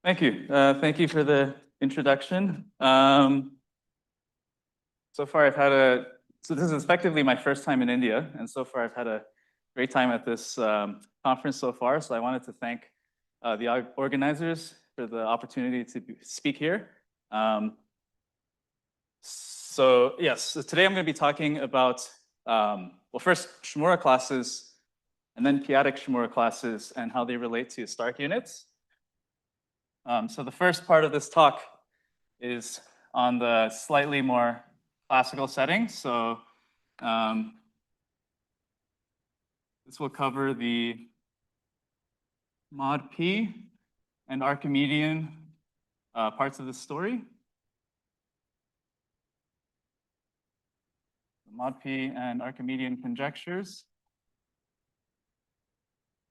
Thank you. Thank you for the introduction. So far I've had so this is effectively my first time in India, and so far I've had a great time at this conference so far. So I wanted to thank the organizers for the opportunity to speak here. So yes, so today I'm going to be talking about, well, first Shimura classes, and then p-adic Shimura classes and how they relate to Stark units. So the first part of this talk is on the slightly more classical setting. So this will cover the mod P and Archimedean parts of the story. Mod P and Archimedean conjectures.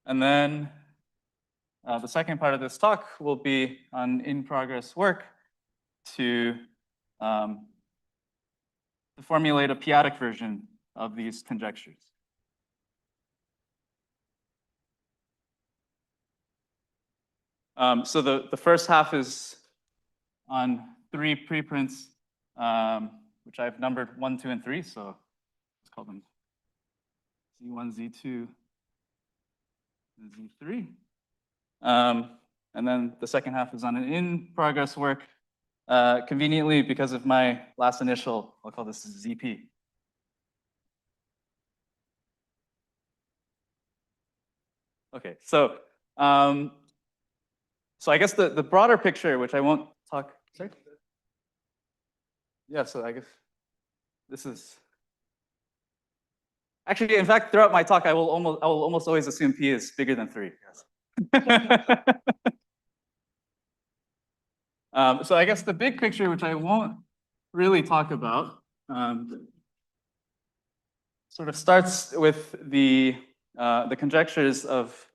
And then the second part of this talk will be on in-progress work to formulate a p-adic version of these conjectures. So the first half is on 3 preprints, which I've numbered 1, 2, and 3. So let's call them Z1, Z2, and Z3. And then the second half is on an in-progress work. Conveniently, because of my last initial, I'll call this ZP. Okay, so I guess the broader picture, which I won't talk. Sorry. Yeah, so I guess this is actually, in fact, throughout my talk, I will almost always assume P is bigger than 3. Yes. So I guess the big picture, which I won't really talk about, sort of starts with the conjectures of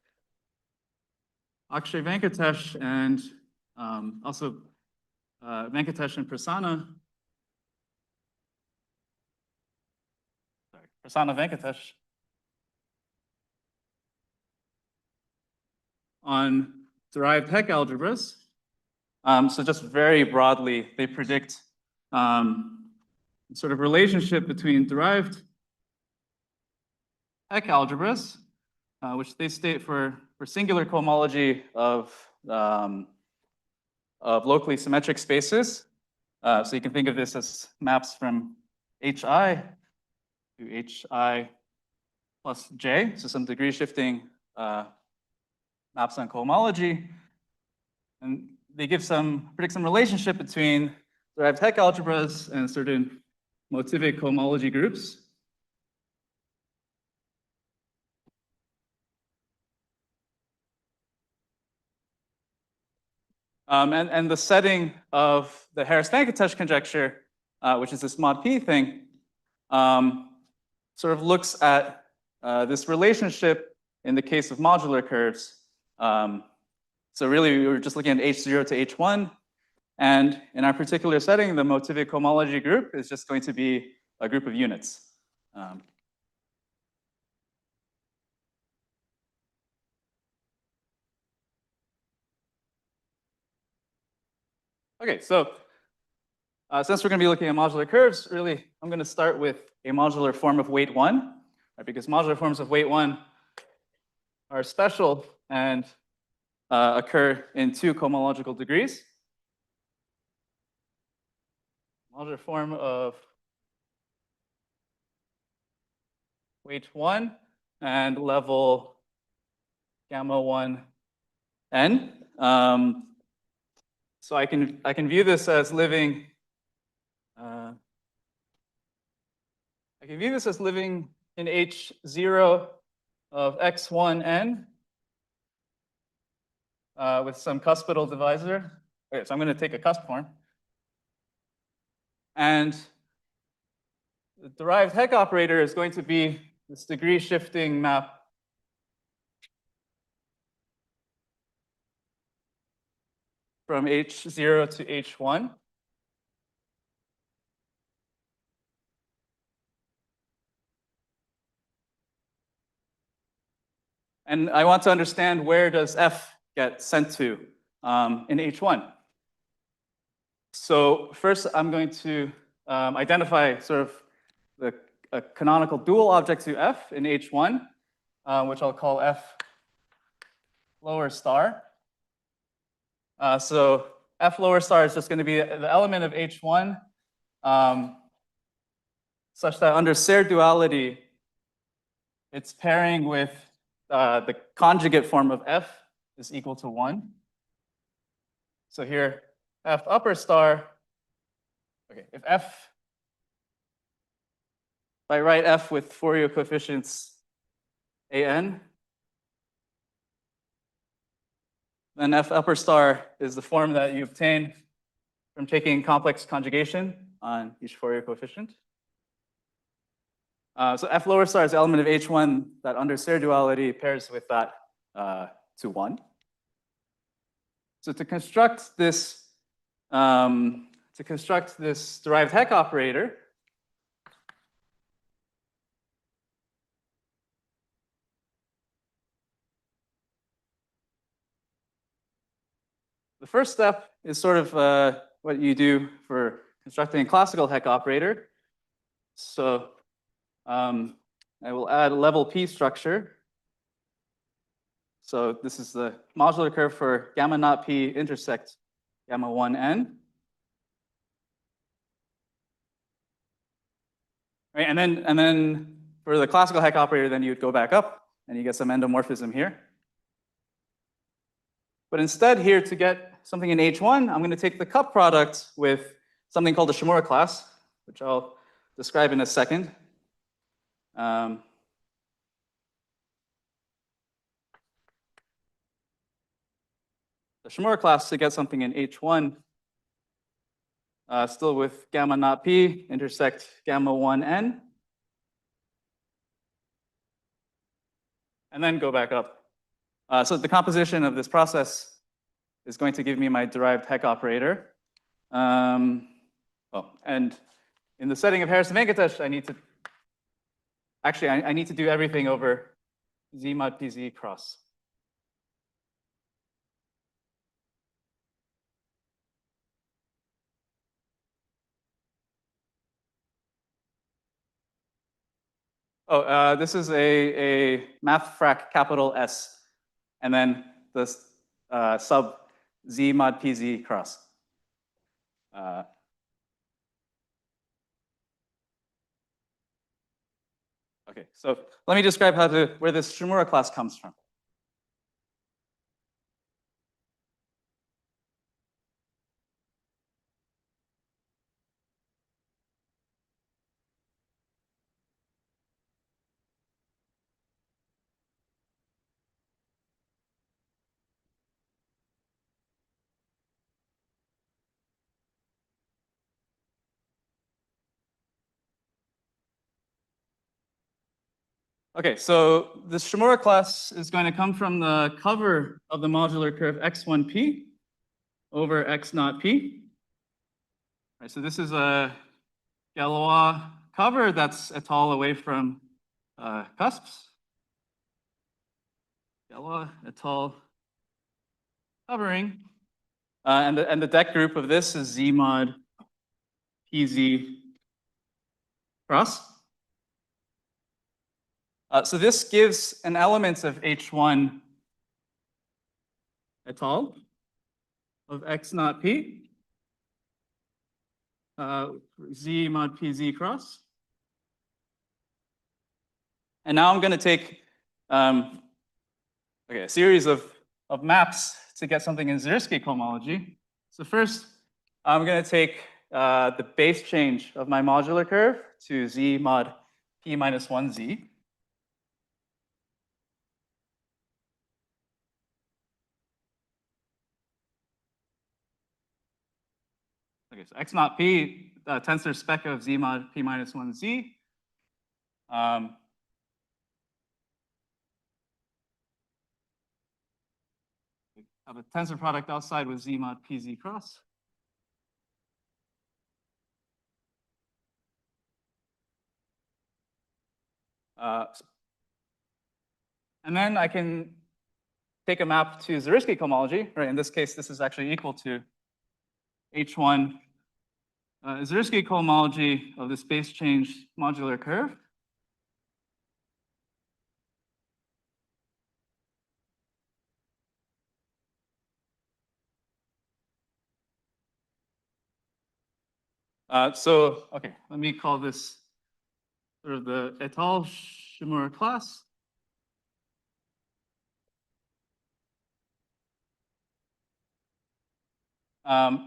Akshay Venkatesh and also Venkatesh and Prasanna. Sorry, Prasanna Venkatesh on derived Heck algebras. So just very broadly, they predict sort of relationship between derived Heck algebras, which they state for singular cohomology of locally symmetric spaces. So you can think of this as maps from HI to HI plus J, so some degree shifting maps on cohomology. And they predict some relationship between derived Heck algebras and certain motivic cohomology groups. And the setting of the Harris-Venkatesh conjecture, which is this mod P thing, sort of looks at this relationship in the case of modular curves. So really, we were just looking at H0 to H1. And in our particular setting, the motivic cohomology group is just going to be a group of units. Okay, so since we're going to be looking at modular curves, really, I'm going to start with a modular form of weight 1, right, because modular forms of weight 1 are special and occur in 2 cohomological degrees. Modular form of weight 1 and level gamma 1 n. So I can view this as living. I can view this as living in H0 of x1n with some cuspidal divisor. Okay, so I'm going to take a cusp form. And the derived Heck operator is going to be this degree shifting map from H0 to H1. And I want to understand, where does F get sent to in H1. So first, I'm going to identify sort of a canonical dual object to F in H1, which I'll call F lower star. So F lower star is just going to be the element of H1 such that under Serre duality, it's pairing with the conjugate form of F is equal to 1. So here, F upper star, okay, if I write F with Fourier coefficients an, then F upper star is the form that you obtain from taking complex conjugation on each Fourier coefficient. So F lower star is the element of H1 that under Serre duality pairs with that to 1. So to construct this derived Heck operator, the first step is sort of what you do for constructing a classical Heck operator. So I will add a level P structure. So this is the modular curve for gamma naught P intersect gamma 1n. Right, and then for the classical Heck operator, then you would go back up and you get some endomorphism here. But instead here, to get something in H1, I'm going to take the cup product with something called the Shimura class, which I'll describe in a second. The Shimura class to get something in H1, still with gamma naught P intersect gamma 1n. And then go back up. So the composition of this process is going to give me my derived Heck operator. And in the setting of Harrison-Venkatesh, I need to, actually, I need to do everything over Z mod PZ cross. This is a math frac capital S, and then the sub Z mod PZ cross. Okay, so let me describe where this Shimura class comes from. Okay, so the Shimura class is going to come from the cover of the modular curve x1p over x naught p. Right, so this is a Galois cover that's étale away from cusps. Galois étale covering. And the deck group of this is Z mod PZ cross. So this gives an element of H1 étale of x naught p, Z mod PZ cross. And now I'm going to take a series of maps to get something in Zariski cohomology. So first, I'm going to take the base change of my modular curve to Z mod P minus 1Z. Okay, so x naught P, tensor spec of Z mod P minus 1Z. Have a tensor product outside with Z mod PZ cross. And then I can take a map to Zariski cohomology, right? In this case, this is actually equal to H1 Zariski cohomology of the space change modular curve. Okay, let me call this sort of the et al. Shimura class.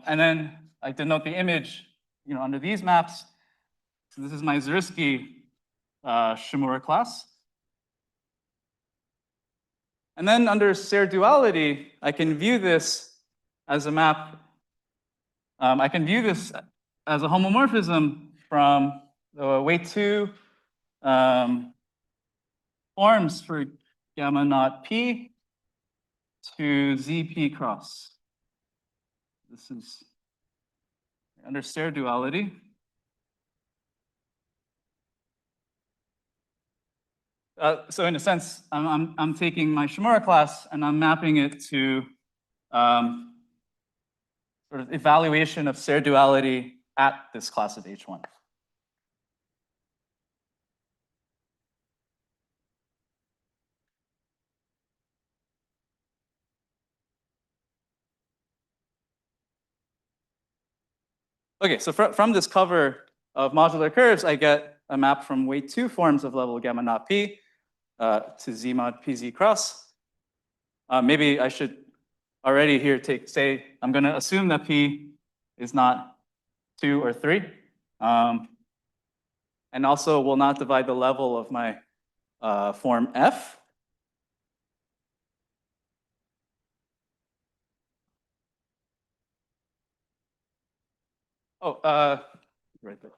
And then I denote the image, under these maps. So this is my Zariski Shimura class. And then under Serre duality, I can view this as a map. I can view this as a homomorphism from the weight 2 forms for gamma naught p to zp cross. This is under Serre duality. So in a sense, I'm taking my Shimura class and I'm mapping it to sort of evaluation of Serre duality at this class of H1. Okay, so from this cover of modular curves, I get a map from weight 2 forms of level gamma naught p to z mod pz cross. Maybe I should already here say I'm going to assume that p is not 2 or 3, and also will not divide the level of my form f. Oh, right there.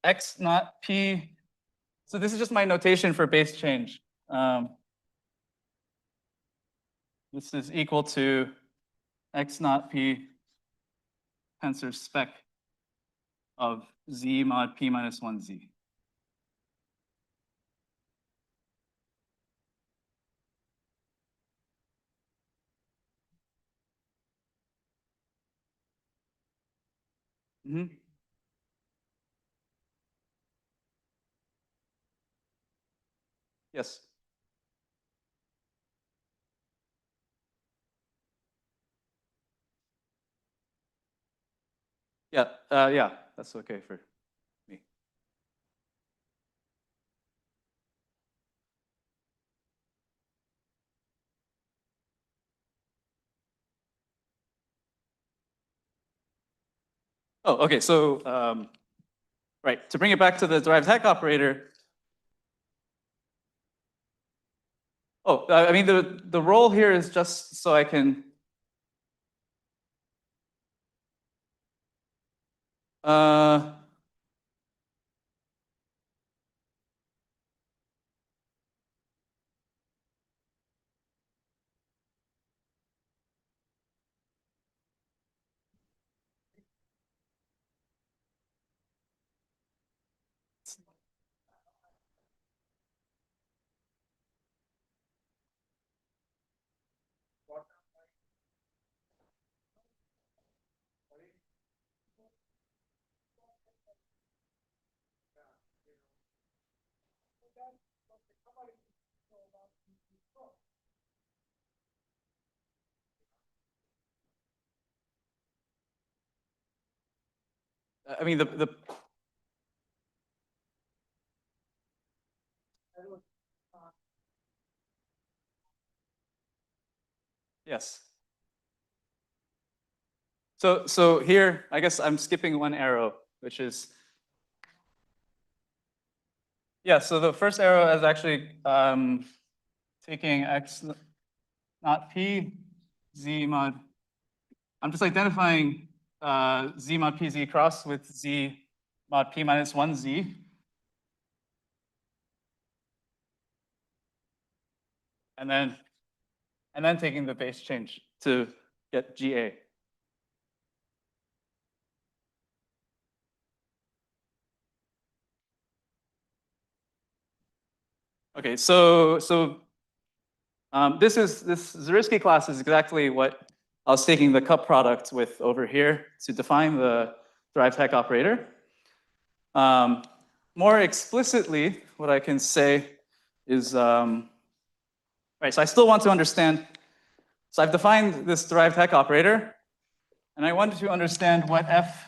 X naught p. So this is just my notation for base change. This is equal to X naught p tensor spec of z mod p minus 1 z. Mm-hmm. Yes. Yeah, yeah, that's okay for me. Oh, okay, so, right, to bring it back to the derived Heck operator. Oh, I mean, the role here is just so I can I mean, the yes. So here, I guess I'm skipping one arrow, which is, yeah, so the first arrow is actually taking X naught p, z mod. I'm just identifying z mod p z cross with z mod p minus 1 z. And then taking the base change to get GA. Okay, so This Zariski class is exactly what I was taking the cup product with over here to define the derived Hecke operator. More explicitly, what I can say is, right, so I still want to understand, so I've defined this derived Hecke operator, and I wanted to understand what f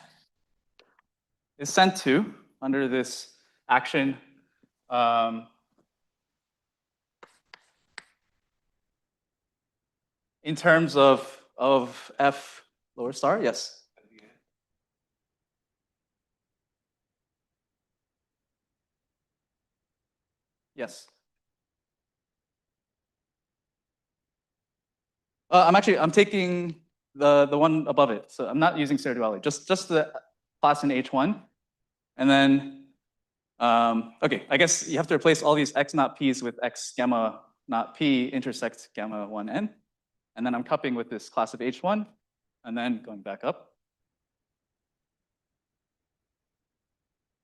is sent to under this action in terms of f lower star, yes. Yes. I'm taking the one above it, so I'm not using steric duality. Just the class in H1, and then okay, I guess you have to replace all these x naught p's with x gamma naught p intersect gamma 1n, and then I'm cupping with this class of H1, and then going back up.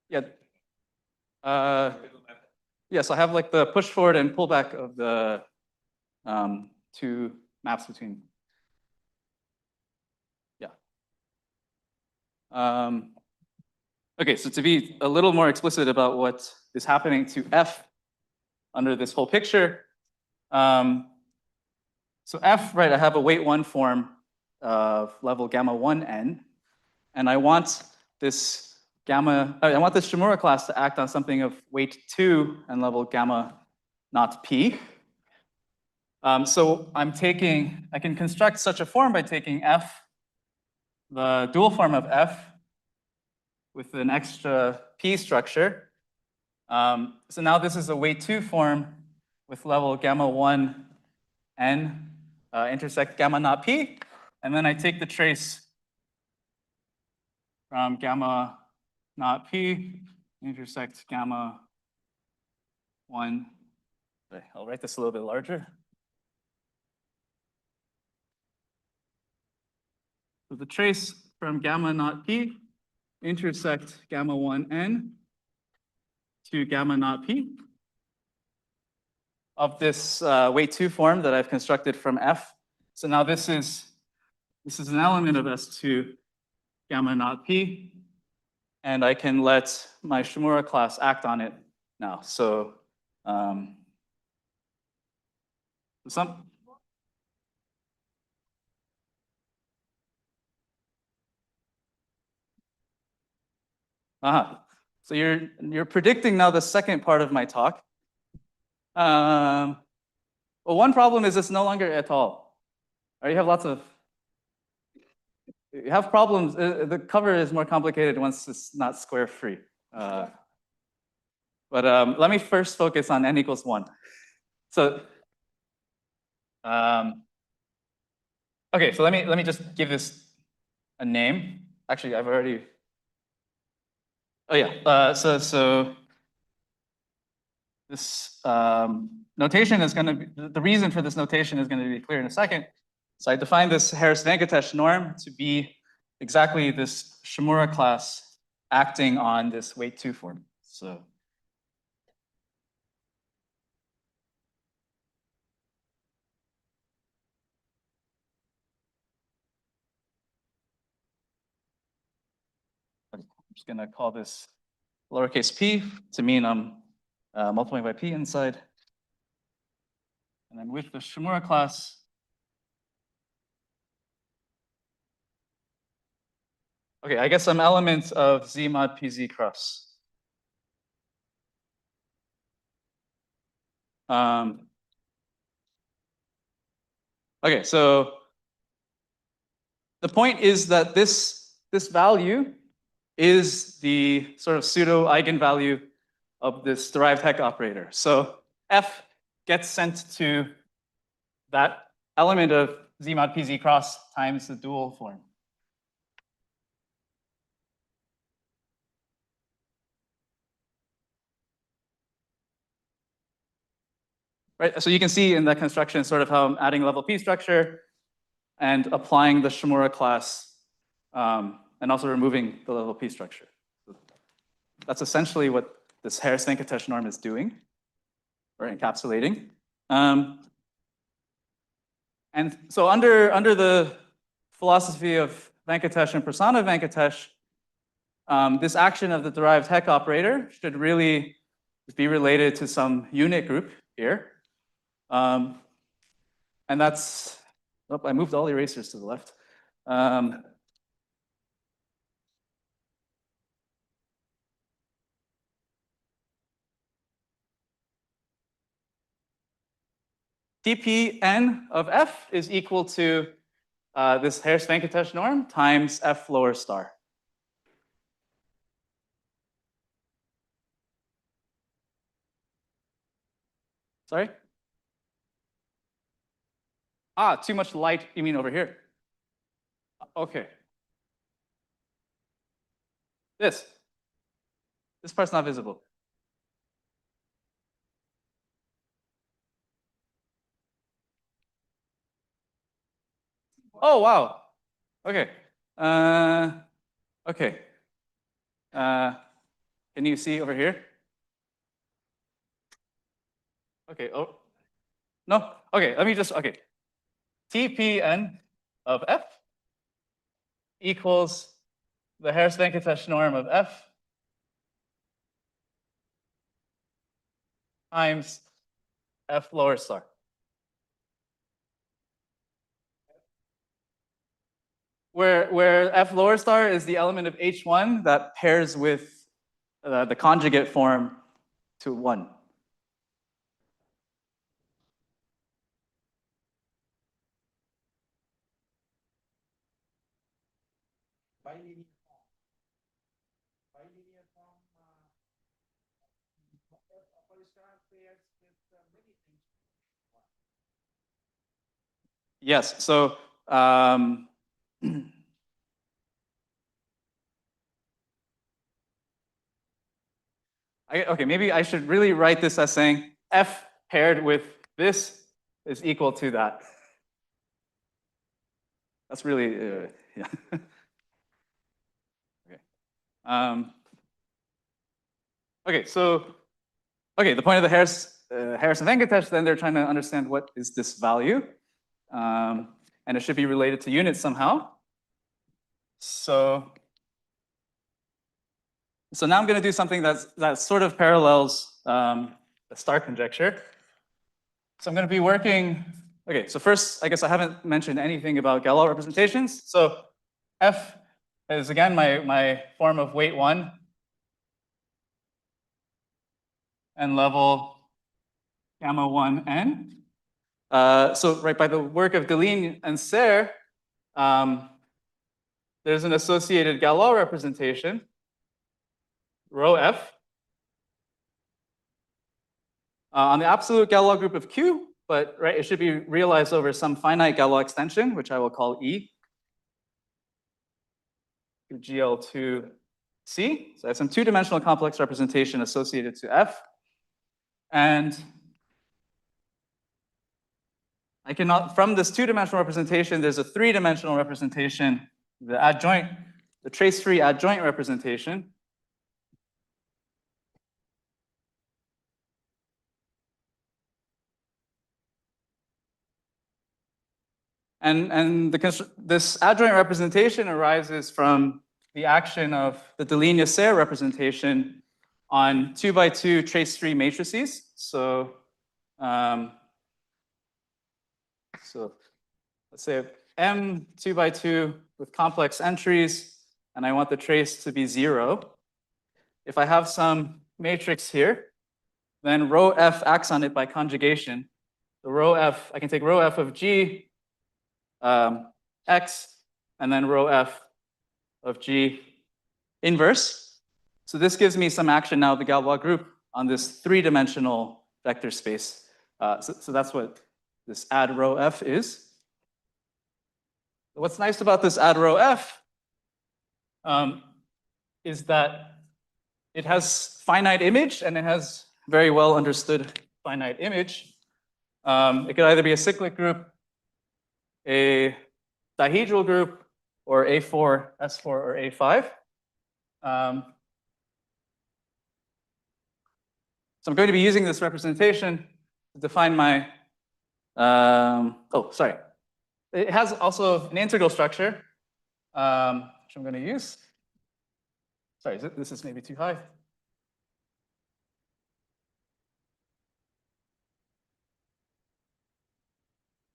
Yeah. Yes, I have like the push forward and pull back of the two maps between. Yeah. Okay, so to be a little more explicit about what is happening to f under this whole picture. So f, right, I have a weight 1 form of level gamma 1n, and I want this Shimura class to act on something of weight 2 and level gamma naught p. So I can construct such a form by taking f, the dual form of f, with an extra p structure. So now this is a weight 2 form with level gamma 1 n intersect gamma naught p, and then I take the trace from gamma naught p intersect gamma 1. Okay, I'll write this a little bit larger. So the trace from gamma naught p intersect gamma 1n to gamma naught p of this weight 2 form that I've constructed from f. So now this is an element of S2 gamma naught p, and I can let my Shimura class act on it now. So some. So you're predicting now the second part of my talk. Well, one problem is it's no longer at all. Or you have problems. The cover is more complicated once it's not square free. But let me first focus on n equals 1. So okay, so let me just give this a name. Actually, I've already. Oh yeah. So this notation is going to be, the reason for this notation is going to be clear in a second. So I define this Harris-Venkatesh norm to be exactly this Shimura class acting on this weight 2 form. So I'm just going to call this lowercase p to mean I'm multiplying by p inside. And then with the Shimura class, okay, I guess some elements of Z mod PZ cross. Okay, so the point is that this value is the sort of pseudo eigenvalue of this derived Hecke operator. So f gets sent to that element of Z mod PZ cross times the dual form. Right, so you can see in that construction sort of how I'm adding level P structure and applying the Shimura class and also removing the level P structure. That's essentially what this Harris-Venkatesh norm is doing or encapsulating. And so under the philosophy of Venkatesh and Prasanna Venkatesh, this action of the derived Heck operator should really be related to some unit group here. And that's, oh, I moved all the erasers to the left. Tpn of f is equal to this Harris-Venkatesh norm times f lower star. Sorry? Ah, too much light, you mean over here? Okay. This part's not visible. Oh, wow. Okay. Okay. Can you see over here? Okay. Oh, no. Okay. Let me just, okay. Tpn of f equals the Harris-Venkatesh norm of f times f lower star. Where f lower star is the element of H1 that pairs with the conjugate form to 1. Yes, so okay, maybe I should really write this as saying f paired with this is equal to that. That's really, yeah. Okay. Okay, so, okay, the point of the Harris and Venkatesh, then they're trying to understand what is this value. And it should be related to units somehow. So now I'm going to do something that sort of parallels the star conjecture. So I'm going to be working, okay, so first, I guess I haven't mentioned anything about Galois representations. So F is again my form of weight 1 and level gamma 1 n. So right by the work of Deline and Serre, there's an associated Galois representation, rho f, on the absolute Galois group of Q, but right, it should be realized over some finite Galois extension, which I will call E, GL2C. So I have some two-dimensional complex representation associated to F. And I cannot, from this two-dimensional representation, there's a three-dimensional representation, the trace-free adjoint representation. And this adjoint representation arises from the action of the Deline-Serre representation on 2x2 trace-free matrices. So let's say M 2x2 with complex entries, and I want the trace to be 0. If I have some matrix here, then rho f acts on it by conjugation. The rho f, I can take rho f of G x, and then rho f of G inverse. So this gives me some action now of the Galois group on this three-dimensional vector space. So that's what this add rho f is. What's nice about this add rho f is that it has finite image and it has very well understood finite image. It could either be a cyclic group, a dihedral group, or A4, S4, or A5. So I'm going to be using this representation to define my, oh, sorry. It has also an integral structure, which I'm going to use. Sorry, this is maybe too high.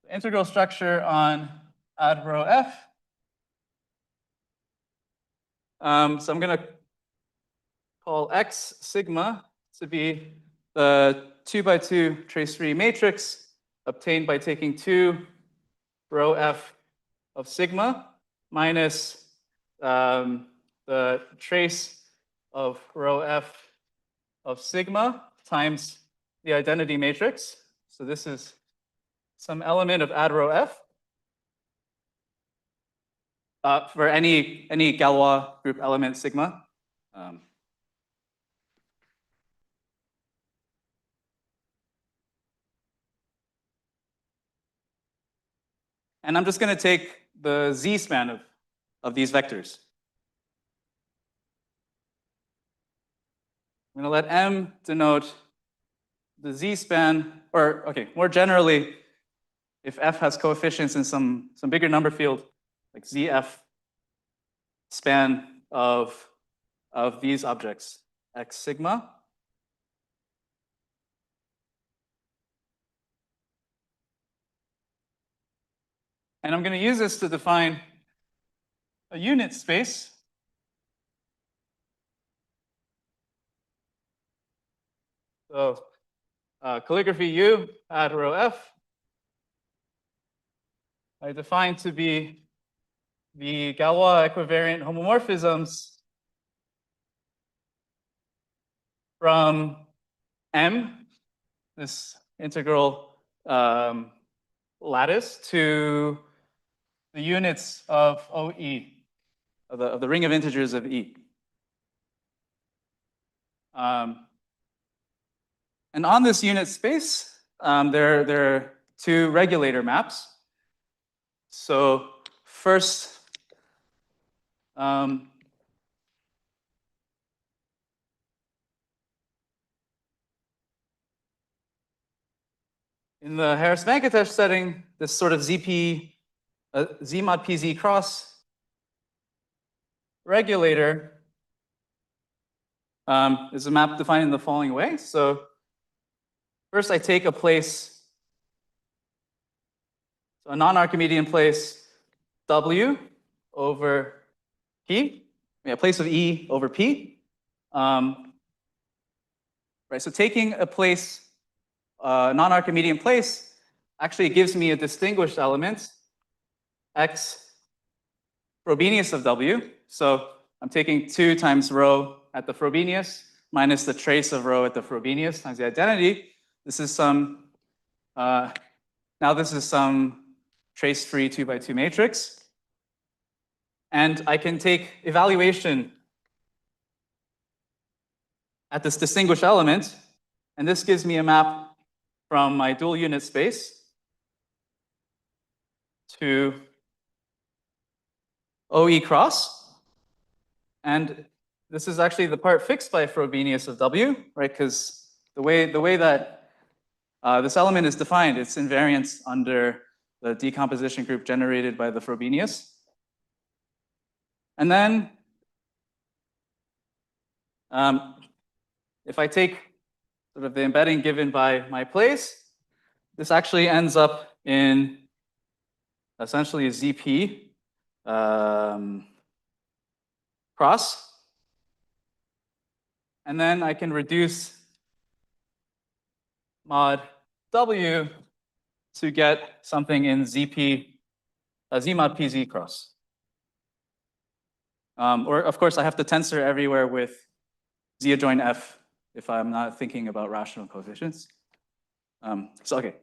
The integral structure on ad rho f. So I'm going to call X sigma to be the 2 by 2 trace-free matrix obtained by taking 2 rho f of sigma minus the trace of rho f of sigma times the identity matrix. So this is some element of ad rho f for any Galois group element sigma. And I'm just going to take the z span of these vectors. I'm going to let M denote the z span, or okay, more generally, if f has coefficients in some bigger number field, like zf span of these objects, x sigma. And I'm going to use this to define a unit space. So calligraphy U ad rho f, I define to be the Galois equivariant homomorphisms from M, this integral lattice, to the units of OE, of the ring of integers of E. And on this unit space, there are two regulator maps. So first, in the Harris-Venkatesh setting, this sort of ZP, Z mod PZ cross regulator is a map defined in the following way. So first I take a place, so a non-Archimedean place W over P, a place of E over P. Right, so taking a place, non-Archimedean place, actually gives me a distinguished element, X Frobenius of W. So I'm taking 2 times rho at the Frobenius minus the trace of rho at the Frobenius times the identity. This is some, now this is some trace-free 2 by 2 matrix. And I can take evaluation at this distinguished element, and this gives me a map from my dual unit space to OE cross. And this is actually the part fixed by Frobenius of W, right? Because the way that this element is defined, it's invariant under the decomposition group generated by the Frobenius. And then if I take sort of the embedding given by my place, this actually ends up in essentially a ZP cross. And then I can reduce mod W to get something in ZP, Z mod PZ cross. Or of course, I have to tensor everywhere with Z adjoint F if I'm not thinking about rational coefficients. So okay,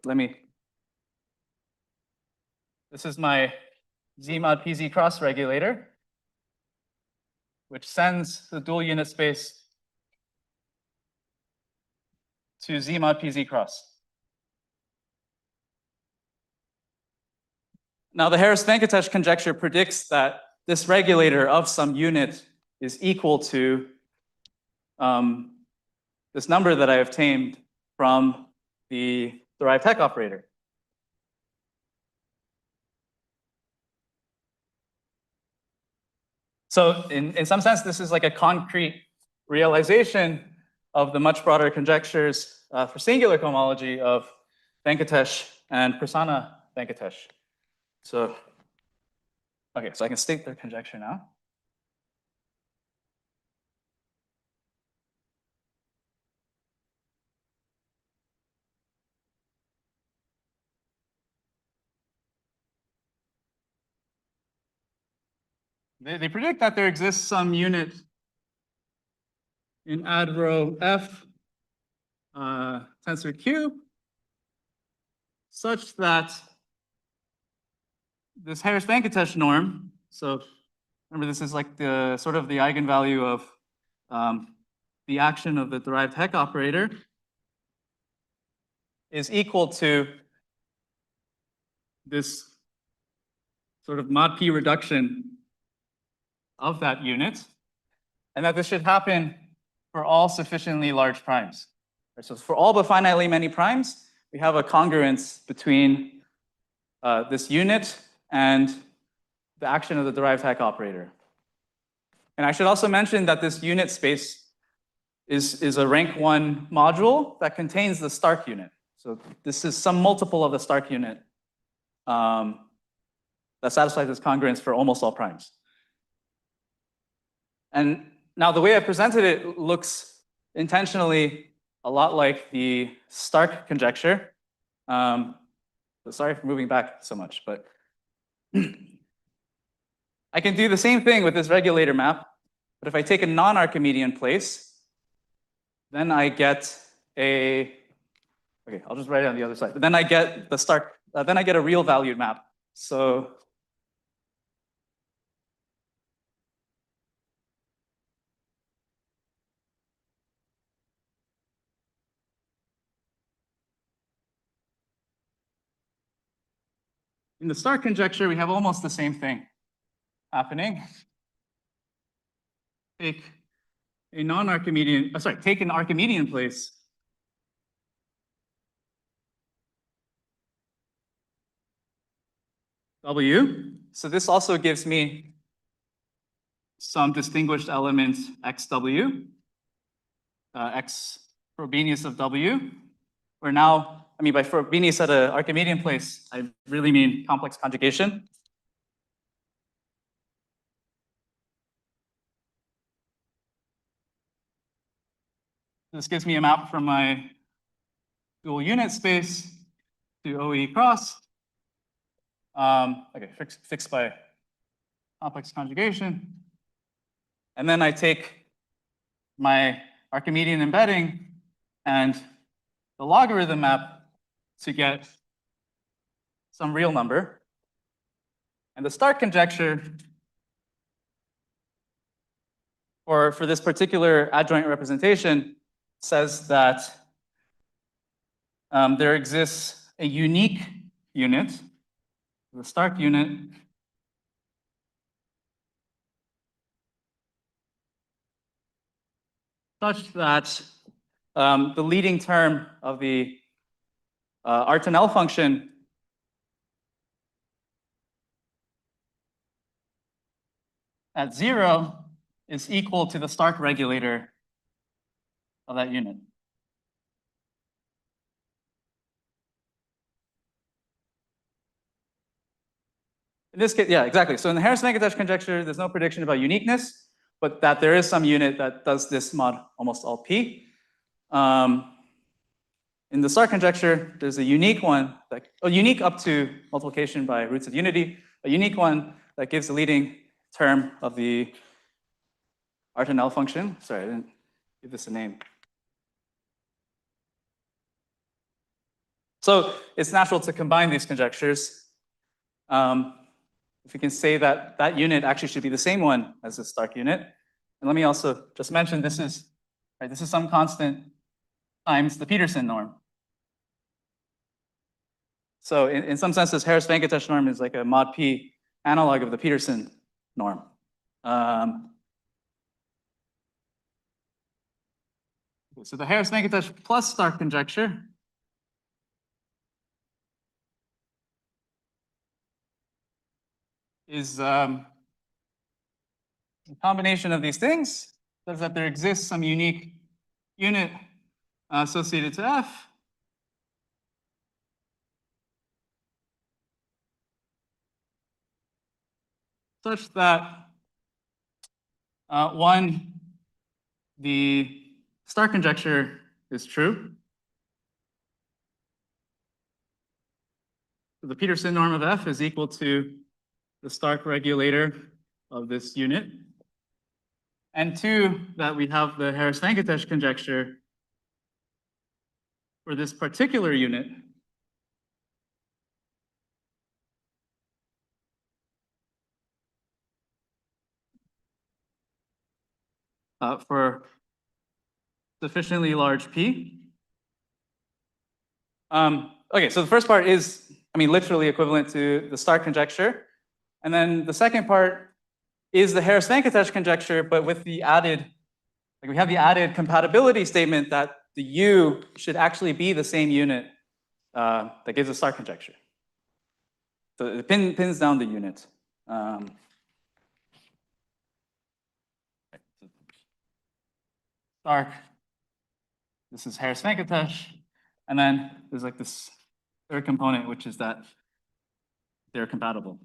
this is my Z mod PZ cross regulator, which sends the dual unit space to Z mod PZ cross. Now the Harris-Venkatesh conjecture predicts that this regulator of some unit is equal to this number that I obtained from the derived Heck operator. So in some sense, this is like a concrete realization of the much broader conjectures for singular cohomology of Venkatesh and Prasanna Venkatesh. So, okay, so I can state their conjecture now. They predict that there exists some unit in ad row F tensor Q such that this Harris-Venkatesh norm, so remember this is like the sort of the eigenvalue of the action of the derived Heck operator, is equal to this sort of mod P reduction of that unit, and that this should happen for all sufficiently large primes. So for all but finitely many primes, we have a congruence between this unit and the action of the derived Heck operator. And I should also mention that this unit space is a rank 1 module that contains the Stark unit. So this is some multiple of the Stark unit that satisfies this congruence for almost all primes. And now the way I presented it looks intentionally a lot like the Stark conjecture. Sorry for moving back so much, but I can do the same thing with this regulator map, but if I take a non-Archimedean place, then I get a, okay, I'll just write it on the other side, but then I get the Stark, then I get a real valued map. So in the Stark conjecture, we have almost the same thing happening. Take a non-Archimedean, take an Archimedean place. W. So this also gives me some distinguished element XW, X Frobenius of W, where now, I mean, by Frobenius at an Archimedean place, I really mean complex conjugation. This gives me a map from my dual unit space to OE cross. Okay, fixed by complex conjugation. And then I take my Archimedean embedding and the logarithm map to get some real number. And the Stark conjecture for this particular adjoint representation says that there exists a unique unit, the Stark unit, such that the leading term of the Artinel function at 0 is equal to the Stark regulator of that unit. In this case, yeah, exactly. So in the Harris-Venkatesh conjecture, there's no prediction about uniqueness, but that there is some unit that does this mod almost all P. In the Stark conjecture, there's a unique one, unique up to multiplication by roots of unity, a unique one that gives the leading term of the Artinel function. Sorry, I didn't give this a name. So it's natural to combine these conjectures. If we can say that that unit actually should be the same one as the Stark unit. And let me also just mention this is some constant times the Peterson norm. So in some sense, this Harris-Venkatesh norm is like a mod P analog of the Peterson norm. So the Harris-Venkatesh plus Stark conjecture is The combination of these things says that there exists some unique unit associated to F. Such that one, the star conjecture is true. So the Peterson norm of F is equal to the Stark regulator of this unit. And two, that we have the Harris-Venkatesh conjecture for this particular unit for sufficiently large P. Okay, so the first part is, literally equivalent to the Stark conjecture. And then the second part is the Harris-Venkatesh conjecture, but with the added, we have the added compatibility statement that the U should actually be the same unit that gives the Stark conjecture. So it pins down the unit. Stark, this is Harris-Venkatesh, and then there's like this third component, which is that they're compatible.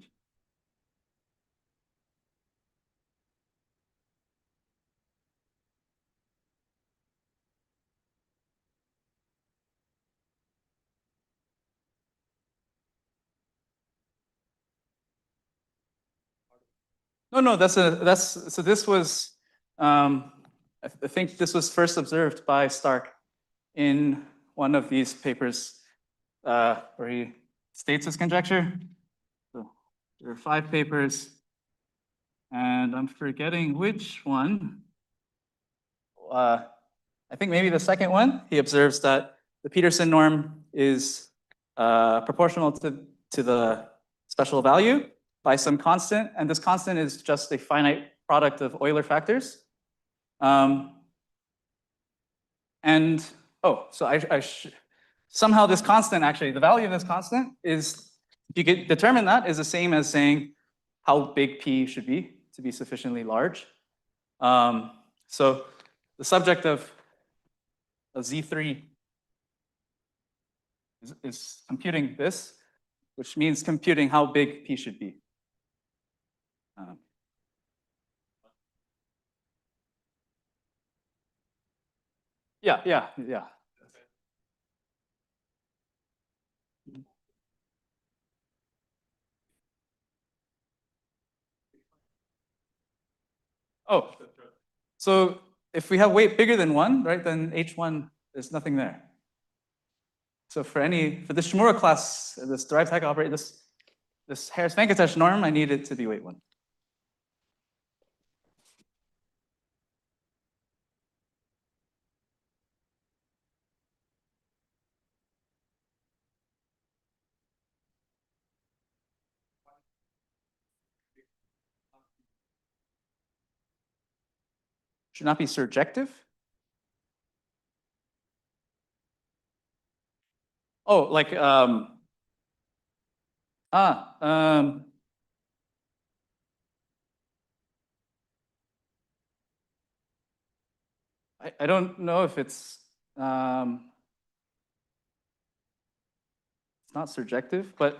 No, so this was, I think this was first observed by Stark in one of these papers where he states his conjecture. So there are 5 papers, and I'm forgetting which one. I think maybe the second one, he observes that the Peterson norm is proportional to the special value by some constant, and this constant is just a finite product of Euler factors. Somehow this constant, actually, the value of this constant is, if you could determine that, is the same as saying how big P should be to be sufficiently large. So the subject of Z3 is computing this, which means computing how big P should be. Yeah. Oh, so if we have weight bigger than 1, right, then H1, there's nothing there. So for the Shimura class, this derived type operator, this Harris-Venkatesh norm, I need it to be weight 1. Should not be surjective. Oh, like I don't know if it's not surjective, but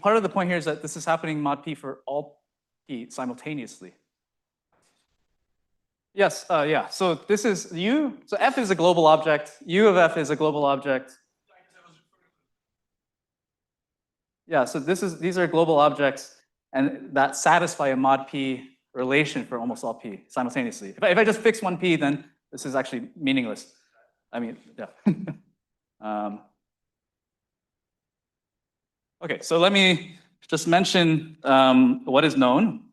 part of the point here is that this is happening mod P for all P simultaneously. Yes, yeah. So this is U. So F is a global object. U of F is a global object. Yeah. So these are global objects, and that satisfy a mod P relation for almost all P simultaneously. If I just fix one P, then this is actually meaningless. Yeah. Okay. So let me just mention what is known.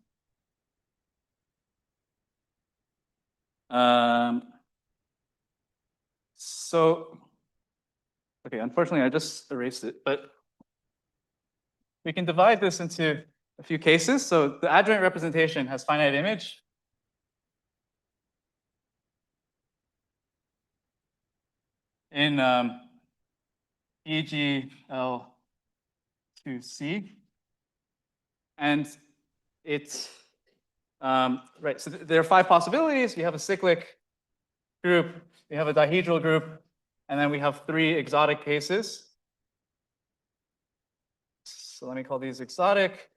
Okay, unfortunately, I just erased it, but we can divide this into a few cases. So the adjoint representation has finite image. In EGL2C, and it's Right, so there are 5 possibilities. We have a cyclic group, we have a dihedral group, and then we have 3 exotic cases. So let me call these exotic.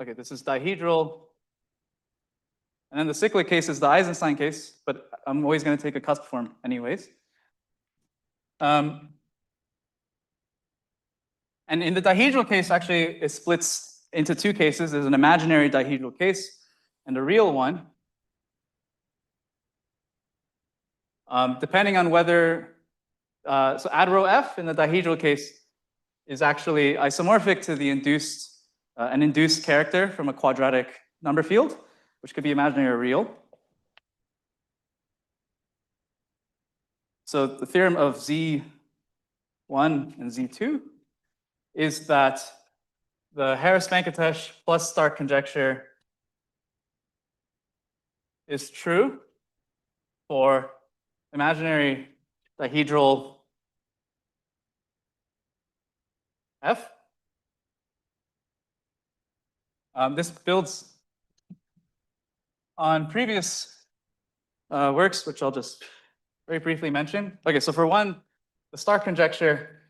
Okay, this is dihedral. And then the cyclic case is the Eisenstein case, but I'm always going to take a cusp form anyways. And in the dihedral case, actually, it splits into 2 cases. There's an imaginary dihedral case and a real one. Depending on whether, so ad rho f in the dihedral case is actually isomorphic to the induced, an induced character from a quadratic number field, which could be imaginary or real. So the theorem of Z1 and Z2 is that the Harris-Venkatesh plus Stark conjecture is true for imaginary dihedral F. This builds on previous works, which I'll just very briefly mention. Okay, so for one, the Stark conjecture,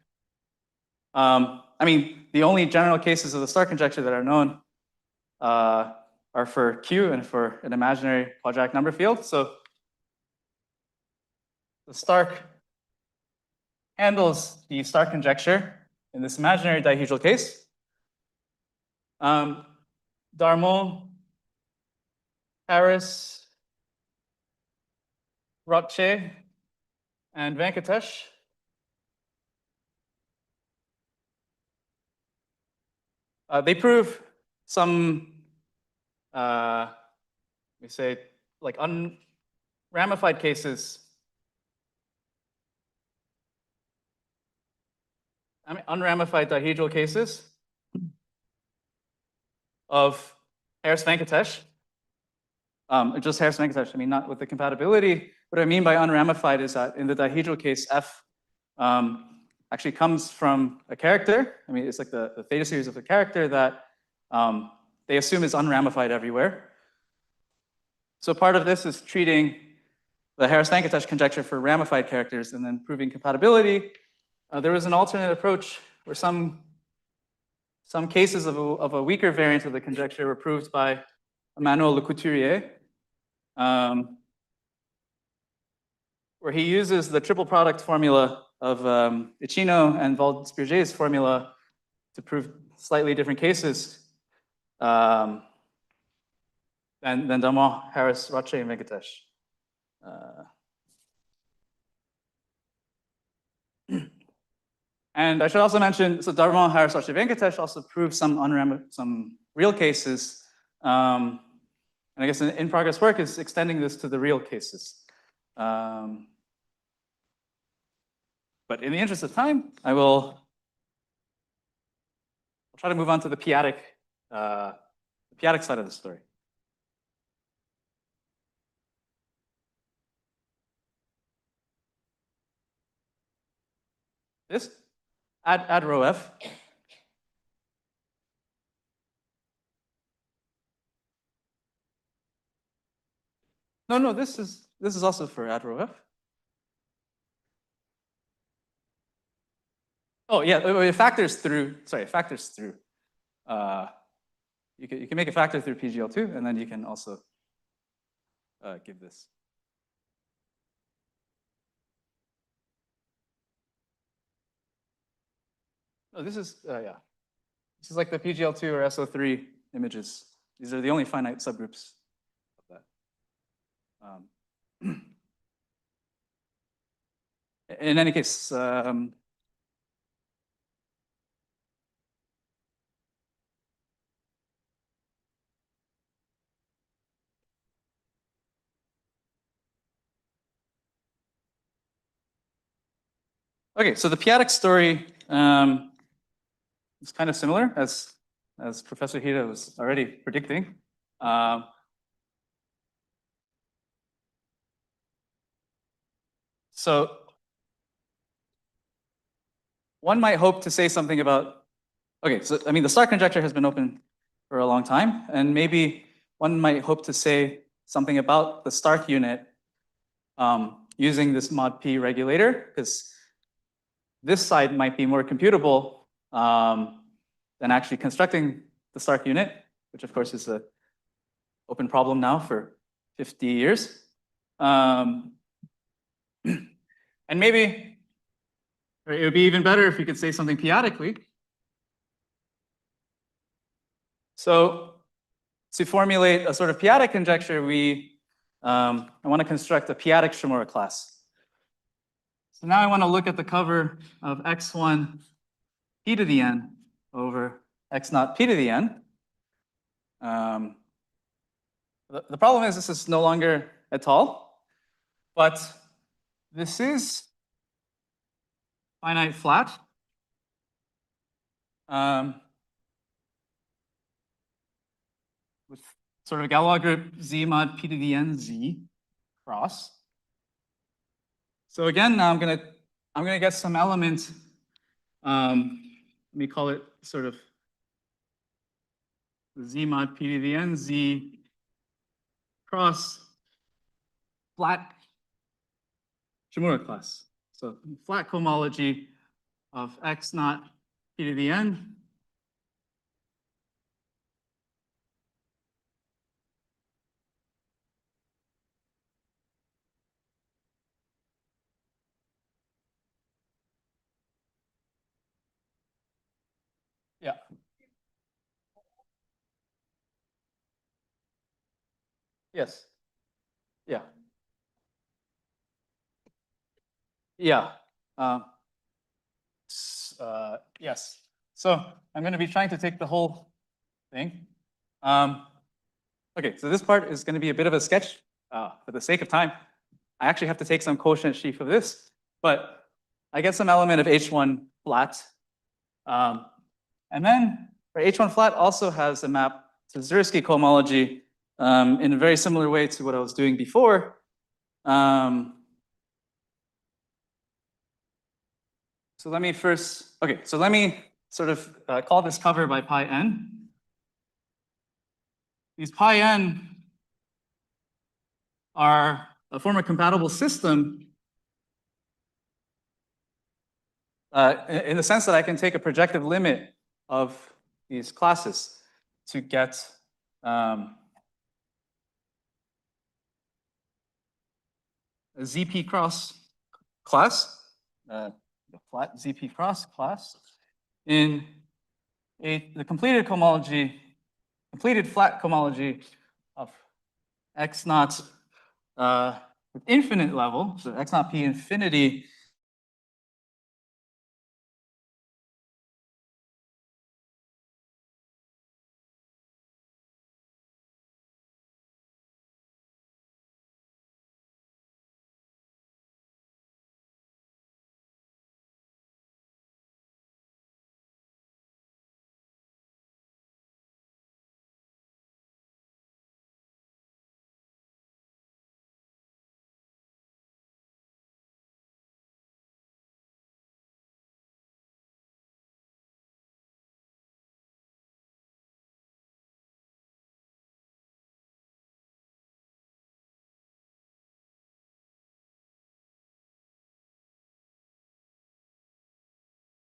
I mean, the only general cases of the Stark conjecture that are known are for Q and for an imaginary quadratic number field. So the Stark handles the Stark conjecture in this imaginary dihedral case. Darmon, Harris, Roche, and Venkatesh they prove some, we say, like unramified cases. I mean, unramified dihedral cases of Harris-Venkatesh. Just Harris-Venkatesh, I mean, not with the compatibility. What I mean by unramified is that in the dihedral case, F actually comes from a character. I mean, it's like the theta series of a character that they assume is unramified everywhere. So part of this is treating the Harris-Venkatesh conjecture for ramified characters and then proving compatibility. There was an alternate approach where some cases of a weaker variant of the conjecture were proved by Emmanuel Le Couturier, where he uses the triple product formula of Ticino and Valdspierger's formula to prove slightly different cases than Darmon, Harris, Roche, and Venkatesh. And I should also mention, so Darmon, Harris, Roche, Venkatesh also proved some real cases. And I guess in progress work is extending this to the real cases. But in the interest of time, I'll try to move on to the p-adic side of the story. This ad rho f. No, this is also for ad rho f. Oh yeah, it factors through. Sorry, it factors through. You can make a factor through PGL2, and then you can also give this. Oh, this is yeah. This is like the PGL2 or SO3 images. These are the only finite subgroups of that. In any case, okay, so the p-adic story is kind of similar as Professor Hida was already predicting. So one might hope to say something about, okay, so I mean, the Stark conjecture has been open for a long time, and maybe one might hope to say something about the Stark unit using this mod P regulator, because this side might be more computable than actually constructing the Stark unit, which of course is an open problem now for 50 years. And maybe it would be even better if we could say something p-adically. So to formulate a sort of p-adic conjecture, I want to construct a p-adic Shimura class. So now I want to look at the cover of x1 p to the n over x naught p to the n. The problem is this is no longer étale, but this is finite flat. With sort of a Galois group z mod p to the n z cross. So again, now I'm gonna get some element. Let me call it sort of z mod p to the n z cross flat Shimura class. So flat cohomology of x naught p to the n. Yeah. Yes. Yeah. Yeah. Yes. So I'm going to be trying to take the whole thing. Okay, so this part is going to be a bit of a sketch for the sake of time. I actually have to take some quotient sheaf of this, but I get some element of H1 flat. And then H1 flat also has a map to Zariski cohomology in a very similar way to what I was doing before. So let me sort of call this cover by pi n. These pi n are a form of compatible system in the sense that I can take a projective limit of these classes to get a ZP cross class, the flat ZP cross class in the completed cohomology, completed flat cohomology of x naught with infinite level, so x naught p infinity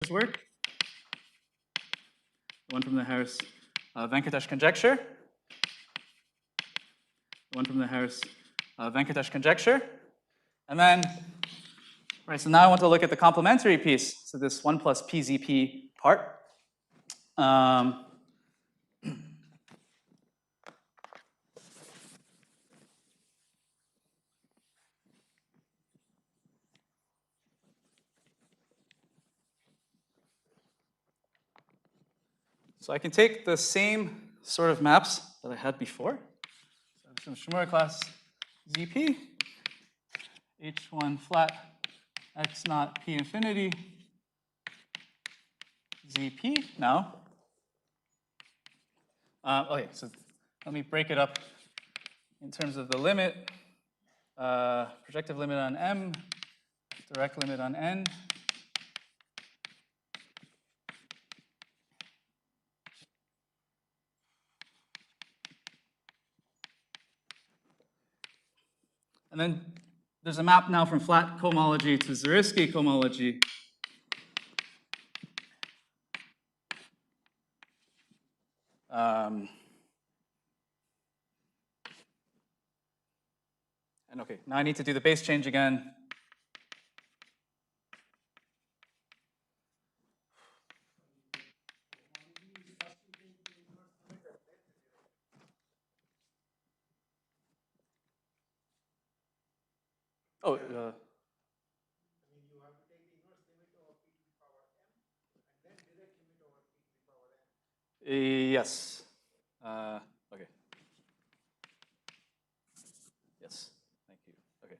work. One from the Harris Venkatesh conjecture. One from the Harris Venkatesh conjecture. And then, right, so now I want to look at the complementary piece. So this 1 plus PZP part. So I can take the same sort of maps that I had before. So from Shimura class ZP, H1 flat, X naught P infinity, ZP now. Okay, so let me break it up in terms of the limit, projective limit on M, direct limit on N. And then there's a map now from flat cohomology to Zariski cohomology. And okay, now I need to do the base change again. Oh, yes. Okay. Yes. Thank you. Okay.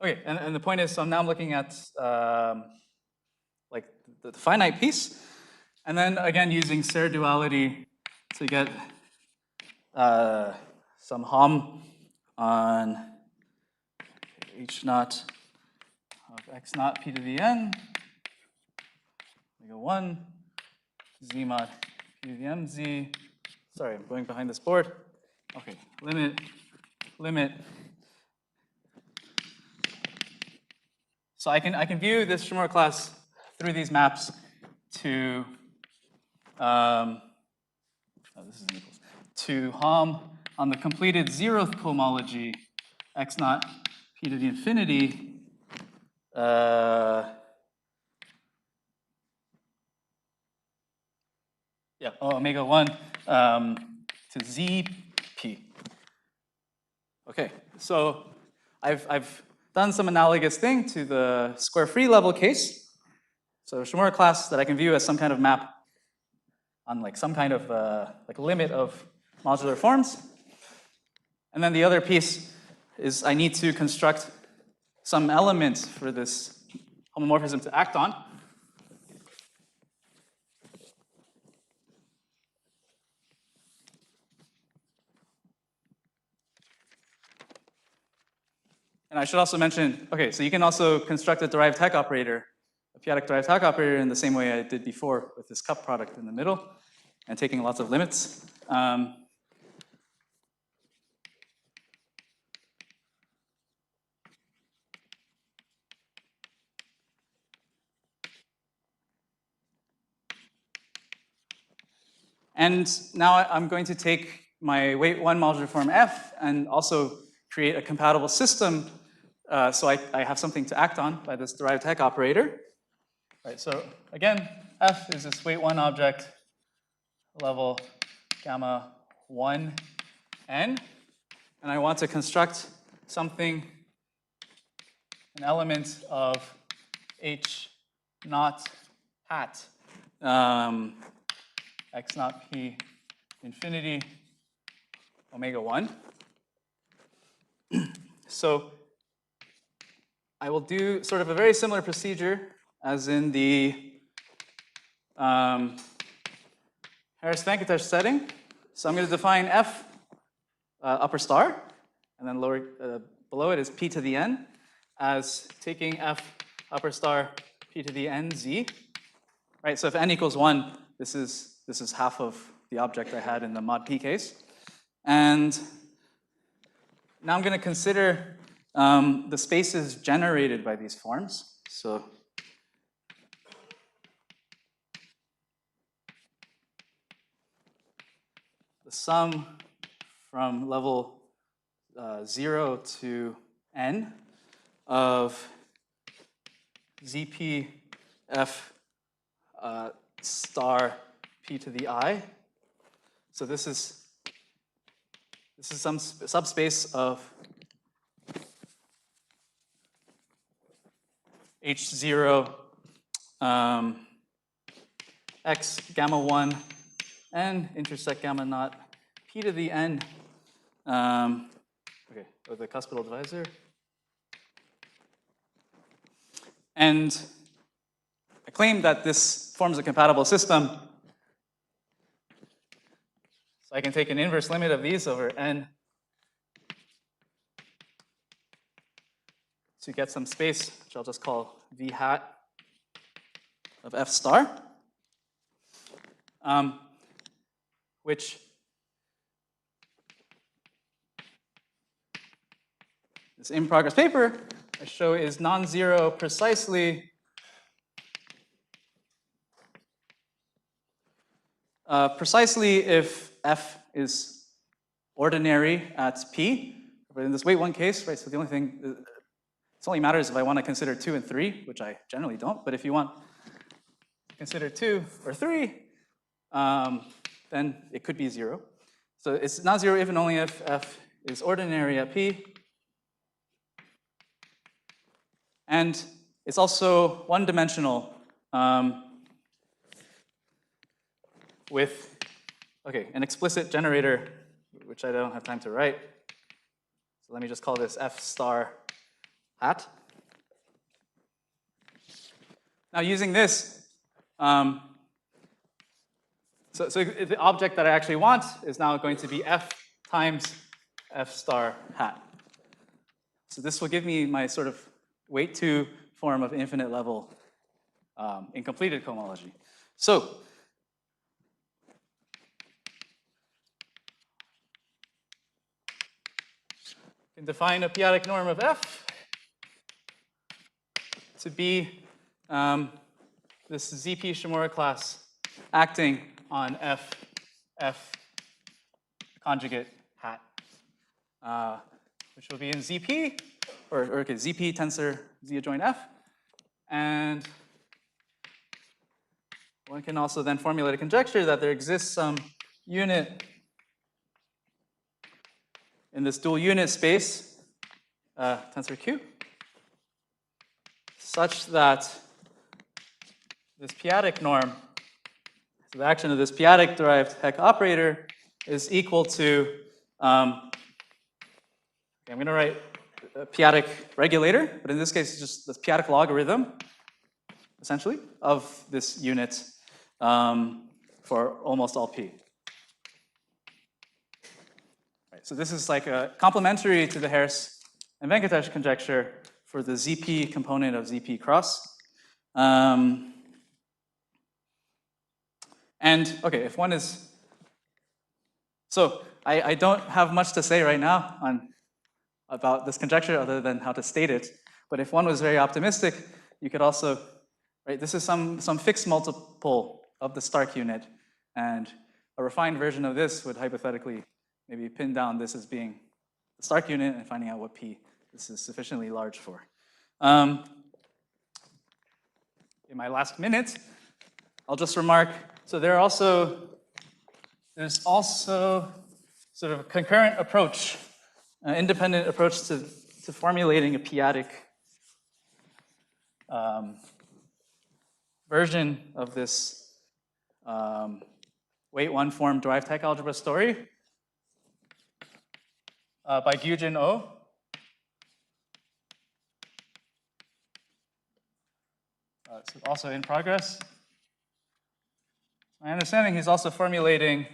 Okay, and the point is, so now I'm looking at like the finite piece, and then again using Serre duality to get some Hom on H naught of X naught P to the N, omega 1, Z mod P to the M Z. Sorry, I'm going behind this board. Okay, limit. So I can view this Shimura class through these maps to this is an equals to Hom on the completed zeroth cohomology X naught P to the infinity. Omega 1 to ZP. Okay, so I've done some analogous thing to the square free level case. So Shimura class that I can view as some kind of map on like some kind of like limit of modular forms. And then the other piece is I need to construct some elements for this homomorphism to act on. And I should also mention, okay, so you can also construct a derived Hecke operator, a p-adic derived Hecke operator in the same way I did before with this cup product in the middle and taking lots of limits. And now I'm going to take my weight 1 modular form F and also create a compatible system so I have something to act on by this derived Hecke operator. Right, so again, F is this weight 1 object, level gamma 1 n, and I want to construct something, an element of H naught hat, X naught P infinity omega 1. So I will do sort of a very similar procedure as in the Harris-Venkatesh setting. So I'm going to define F upper star, and then lower below it is P to the N as taking F upper star P to the N Z. Right, so if N equals 1, this is half of the object I had in the mod P case. And now I'm going to consider the spaces generated by these forms. So the sum from level 0 to n of ZP F star P to the I. So this is some subspace of H0 X gamma 1 n intersect gamma naught P to the N, okay, with the cuspidal divisor. And I claim that this forms a compatible system. So I can take an inverse limit of these over n to get some space, which I'll just call V hat of F star, which this in-progress paper I show is non-zero precisely if f is ordinary at p. But in this weight one case, right, so the only thing, it only matters if I want to consider 2 and 3, which I generally don't. But if you want to consider 2 or 3, then it could be 0. So it's not 0 if and only if f is ordinary at p. And it's also one-dimensional with, okay, an explicit generator, which I don't have time to write. So let me just call this f star hat. Now using this, so the object that I actually want is now going to be f times f star hat. So this will give me my sort of weight 2 form of infinite level incompleted cohomology. So you can define a p-adic norm of f to be this ZP Shimura class acting on f conjugate hat, which will be in ZP, or okay, ZP tensor Z adjoint f. And one can also then formulate a conjecture that there exists some unit in this dual unit space, tensor Q, such that this p-adic norm, so the action of this p-adic derived Heck operator is equal to, I'm going to write a p-adic regulator, but in this case, it's just the p-adic logarithm, essentially, of this unit for almost all p. Right, so this is like a complementary to the Harris and Venkatesh conjecture for the ZP component of ZP cross. And okay, if one is, so I don't have much to say right now about this conjecture other than how to state it. But if one was very optimistic, you could also, right, this is some fixed multiple of the Stark unit. And a refined version of this would hypothetically maybe pin down this as being the Stark unit and finding out what P this is sufficiently large for. In my last minute, I'll just remark, so there's also sort of a concurrent approach, an independent approach to formulating a p-adic version of this weight 1 form derived Heck algebra story by Gyujin Oh. It's also in progress. My understanding, he's also formulating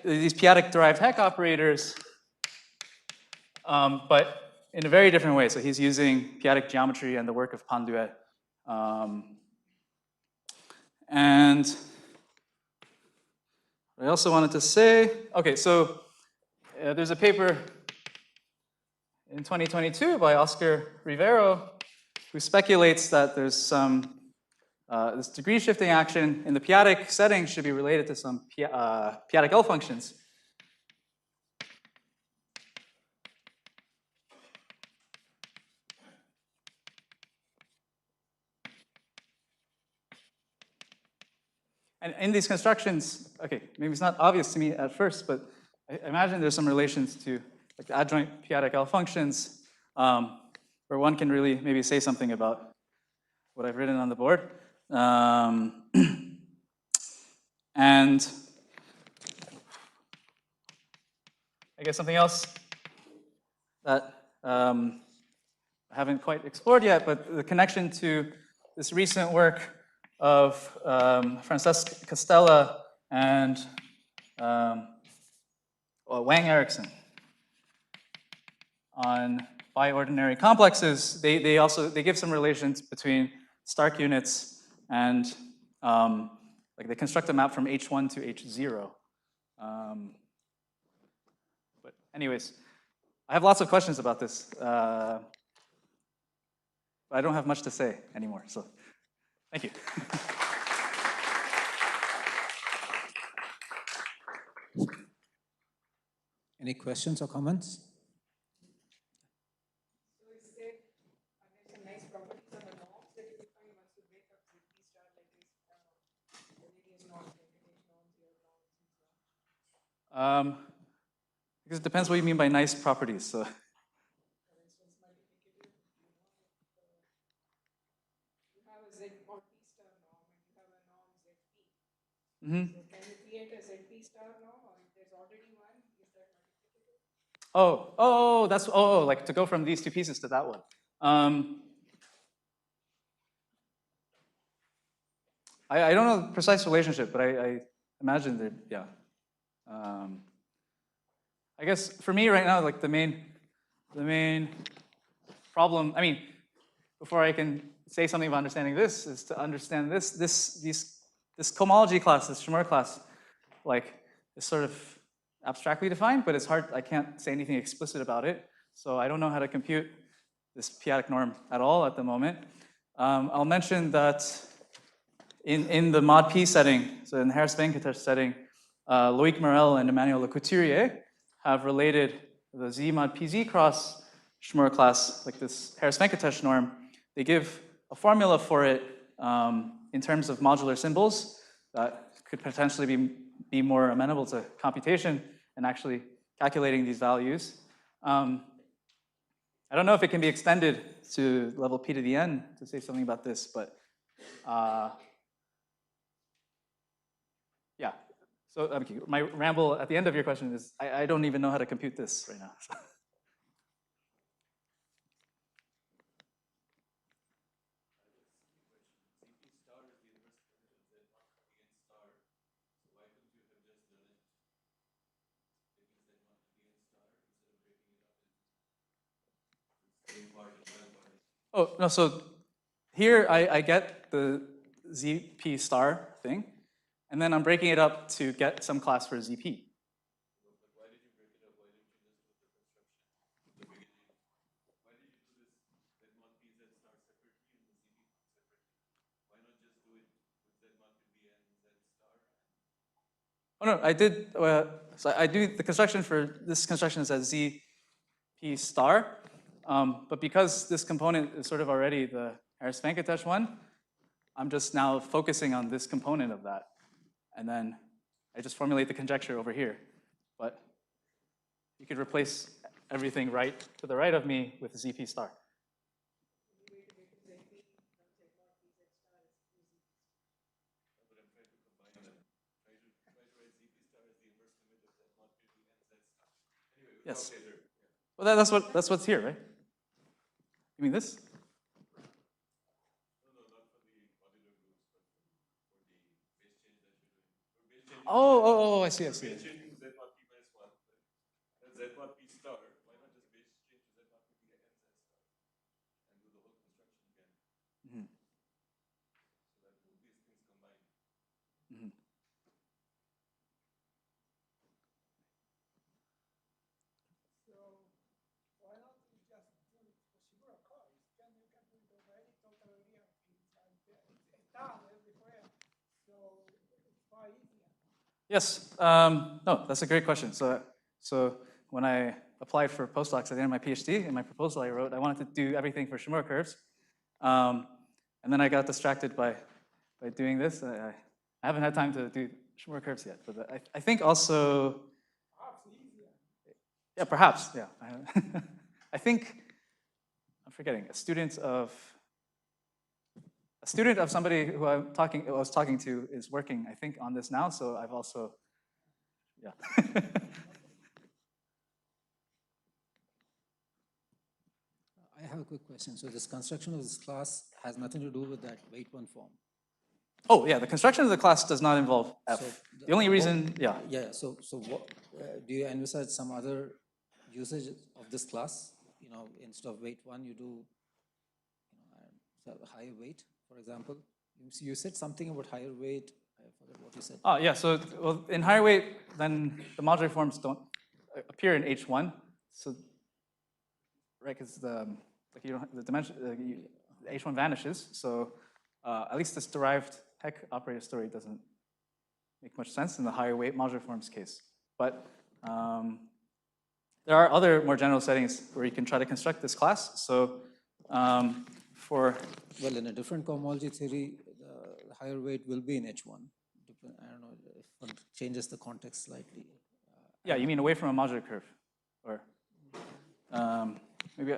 these p-adic derived Heck operators, but in a very different way. So he's using p-adic geometry and the work of Panduet. And I also wanted to say, okay, so there's a paper in 2022 by Oscar Rivero who speculates that there's some, this degree shifting action in the p-adic setting should be related to some p-adic L functions. And in these constructions, okay, maybe it's not obvious to me at first, but I imagine there's some relations to like the adjoint p-adic L functions where one can really maybe say something about what I've written on the board. And I guess something else that I haven't quite explored yet, but the connection to this recent work of Francesc Castella and Wang Erickson on biordinary complexes. They give some relations between Stark units and like they construct a map from H1 to H0. anyways, I have lots of questions about this, but I don't have much to say anymore. So, thank you. Any questions or comments? So is there some nice properties of the norms that you define once you break up the P star like this, the various norms, integration norms, your norms, and so on? Because it depends what you mean by nice properties. So, For instance, multiplicative, you have a Z or P star norm and you have a norm ZP. So can you create a ZP star norm, or if there's already one, is that multiplicative? like to go from these two pieces to that one. I don't know the precise relationship, but I imagine that, yeah. I guess for me right now, like the main problem, I mean, before I can say something about understanding this, is to understand this cohomology class, this Shimura class, like, is sort of abstractly defined, but it's hard, I can't say anything explicit about it. So I don't know how to compute this p-adic norm at all at the moment. I'll mention that in the mod P setting, so in the Harris-Venkatesh setting, Loic Morel and Emmanuel Lecouturier have related the Z mod PZ cross Shimura class, like this Harris-Venkatesh norm. They give a formula for it in terms of modular symbols that could potentially be more amenable to computation and actually calculating these values. I don't know if it can be extended to level p to the n to say something about this, but yeah. So my ramble at the end of your question is I don't even know how to compute this right now. Oh, no, so here I get the ZP star thing, and then I'm breaking it up to get some class for ZP. Oh no, I did, so I do the construction for, this construction is as ZP star, but because this component is sort of already the Harris-Venkatesh one, I'm just now focusing on this component of that. And then I just formulate the conjecture over here. But you could replace everything right to the right of me with ZP star. Yes. Well, that's what's here, right? You mean this? I see. Yes. No, that's a great question. So when I applied for postdocs at the end of my PhD, in my proposal I wrote, I wanted to do everything for Shimura curves. And then I got distracted by doing this. I haven't had time to do Shimura curves yet, but I think also, yeah, perhaps, yeah. I think, I'm forgetting, a student of somebody who I was talking to is working, I think, on this now, so I've also, yeah. I have a quick question. So this construction of this class has nothing to do with that weight one form. Oh, yeah, the construction of the class does not involve F. So the only reason, yeah. Yeah, so what, do you envisage some other usage of this class? You know, instead of weight one, you do higher weight, for example. You said something about higher weight. I forgot what you said. Oh, yeah, so well, in higher weight, then the modular forms don't, appear in H1. So, right, because like you don't, the dimension, the H1 vanishes. So at least this derived Heck operator story doesn't make much sense in the higher weight modular forms case. But there are other more general settings where you can try to construct this class. So for... Well, in a different cohomology theory, the higher weight will be in H1. I don't know if one changes the context slightly. Yeah, you mean away from a modular curve? Or maybe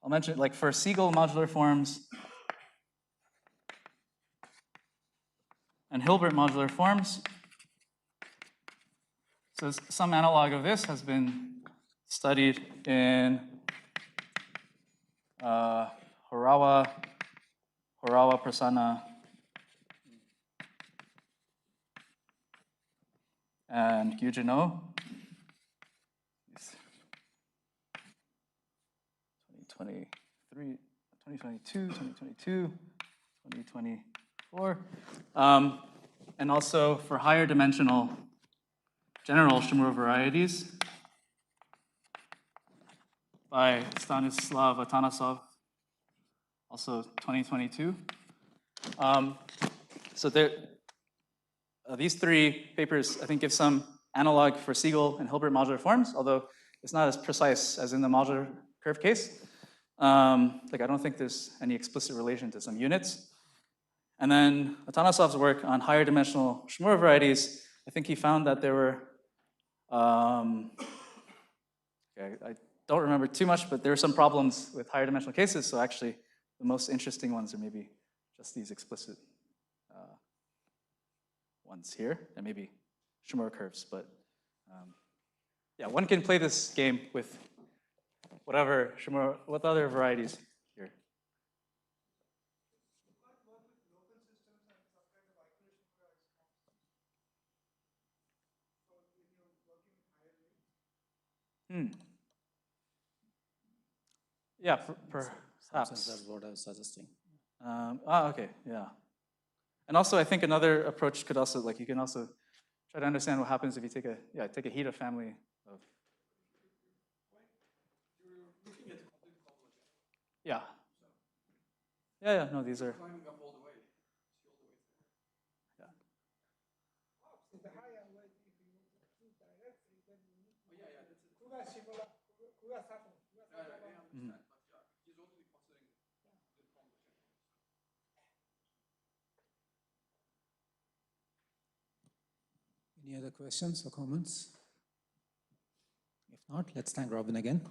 I'll mention, like for Siegel modular forms and Hilbert modular forms, so some analog of this has been studied in Horawa, Prasanna, and Gyujino. 2022, 2024. And also for higher dimensional general Shimura varieties by Stanislav Atanasov, also 2022. So there, these three papers, I think, give some analog for Siegel and Hilbert modular forms, although it's not as precise as in the modular curve case. Like I don't think there's any explicit relation to some units. And then Atanasov's work on higher dimensional Shimura varieties, I think he found that there were, okay, I don't remember too much, but there were some problems with higher dimensional cases. So actually, the most interesting ones are maybe just these explicit ones here, and maybe Shimura curves. But yeah, one can play this game with whatever Shimura, what other varieties here. Yeah, perhaps. That's what I was suggesting. Okay, yeah. And also, I think another approach could also, like, you can also try to understand what happens if you take a Hida family of. Yeah. Yeah, no, these are. Climbing up all the way. Yeah. The higher weight, if you choose directly, then you need to. Oh, yeah, that's it. Kuga Shimura, Kuga Sato. I understand, but yeah, he's only considering the convolution. Any other questions or comments? If not, let's thank Robin again.